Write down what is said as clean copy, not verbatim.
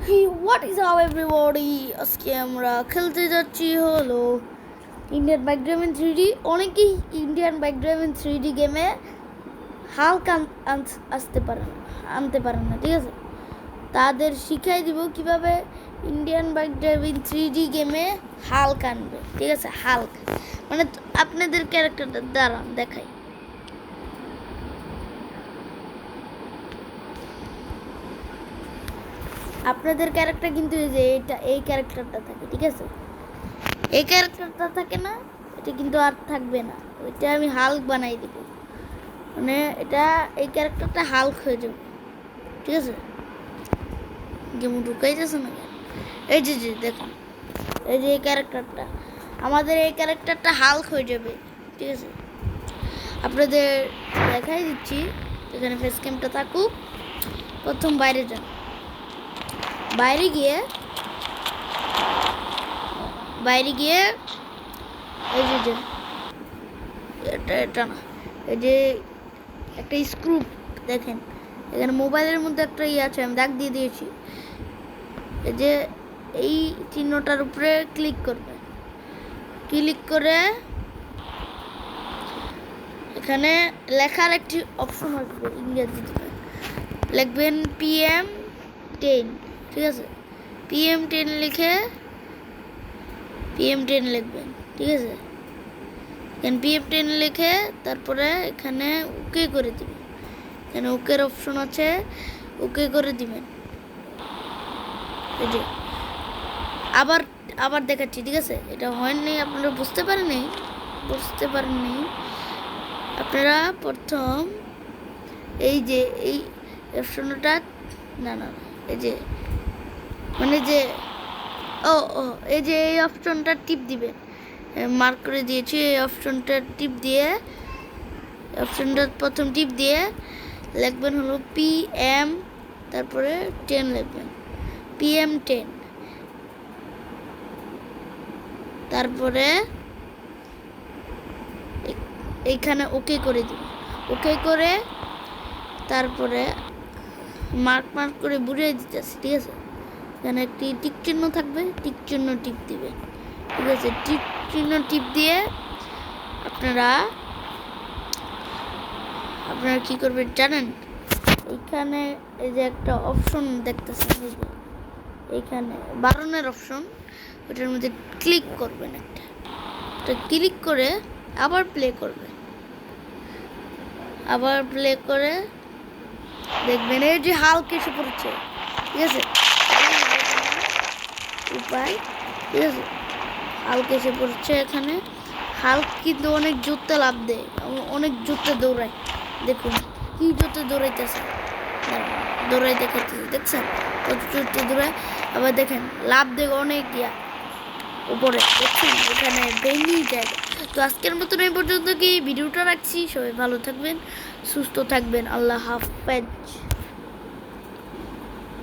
He what is up everybody, আজকে আমরা খেলতে যাচ্ছি হলো ইন্ডিয়ান বাইক ড্রাইভিং 3D। অনেকেই ইন্ডিয়ান বাইক ড্রাইভিং 3D গেমে হালকা আনতে পারেন না, ঠিক আছে? তাদের শিখাই দিব কিভাবে ইন্ডিয়ান বাইক ড্রাইভিং 3D গেমে হাল্ক আনবে, ঠিক আছে? হাল্ক মানে আপনাদের ক্যারেক্টারটা দাঁড়ান দেখাই। আপনাদের ক্যারেক্টার কিন্তু এই যে এই ক্যারেক্টারটা থাকে, ঠিক আছে? এই ক্যারেক্টারটা থাকে না, এটা কিন্তু আর থাকবে না। ওইটা আমি হাল্ক বানাই দিব, মানে এটা এই ক্যারেক্টারটা হাল্ক হয়ে যাবে, ঠিক আছে? গেম ঢুকাই যাচ্ছে না, এই যে দেখুন, এই যে এই ক্যারেক্টারটা, আমাদের এই ক্যারেক্টারটা হাল্ক হয়ে যাবে, ঠিক আছে? আপনাদের দেখাই দিচ্ছি, এখানে ফেস ক্যামটা থাকুক। প্রথম বাইরে যান, বাইরে গিয়ে এই যে এটা না, এই যে একটা স্ক্রু দেখেন, এখানে মোবাইলের মধ্যে একটা আছে, আমি দাগ দিয়ে দিয়েছি। এই যে এই চিহ্নটার উপরে ক্লিক করবেন, ক্লিক করে এখানে লেখার একটি অপশন আসবে, ইংরেজিতে লিখবেন PM10, ঠিক আছে? PM10 লিখে PM10 লিখবেন, ঠিক আছে? এখানে PM10 লিখে তারপরে এখানে ওকে করে দিবেন, এখানে ওকের অপশন আছে, ওকে করে দিবেন। এই যে আবার দেখাচ্ছি, ঠিক আছে? এটা হয়নি, আপনারা বুঝতে পারেননি। আপনারা প্রথম এই যে এই অপশনটা না এই যে মানে যে ও এই যে এই অপশনটা টিপ দিবেন, মার্ক করে দিয়েছি। এই অপশনটা টিপ দিয়ে, প্রথম টিপ দিয়ে লিখবেন হলো PM, তারপরে 10 লিখবেন, PM10, তারপরে এইখানে ওকে করে দিবেন। ওকে করে তারপরে মার্ক করে বুঝিয়ে দিতেছি, ঠিক আছে? এখানে একটি টিক চিহ্ন থাকবে, টিক চিহ্ন টিপ দিবে, ঠিক আছে? টিক চিহ্ন টিপ দিয়ে আপনারা কি করবেন জানেন? এইখানে এই যে একটা অপশন দেখতেছেন, এইখানে বারণের অপশন, ওটার মধ্যে ক্লিক করবেন, একটা ক্লিক করে আবার প্লে করবেন, আবার প্লে করে দেখবেন এই যে হাল্ক এসে পড়ছে, ঠিক আছে? উপায়, ঠিক আছে? হাল্ক এসে পড়ছে এখানে। হাল্ক কিন্তু অনেক জোরতে লাভ দেয়, অনেক জোরতে দৌড়ায়। দেখুন কি জোরতে দৌড়াইতেছে, দৌড়াই দেখাইতেছে, দেখছেন কত জোরতে দৌড়ায়। আবার দেখেন লাভ দেয় অনেক উপরে, দেখছেন এখানে বেনি জায়গা। তো আজকের মতন এই পর্যন্ত কি ভিডিওটা রাখছি। সবাই ভালো থাকবেন, সুস্থ থাকবেন, আল্লাহ হাফেজ।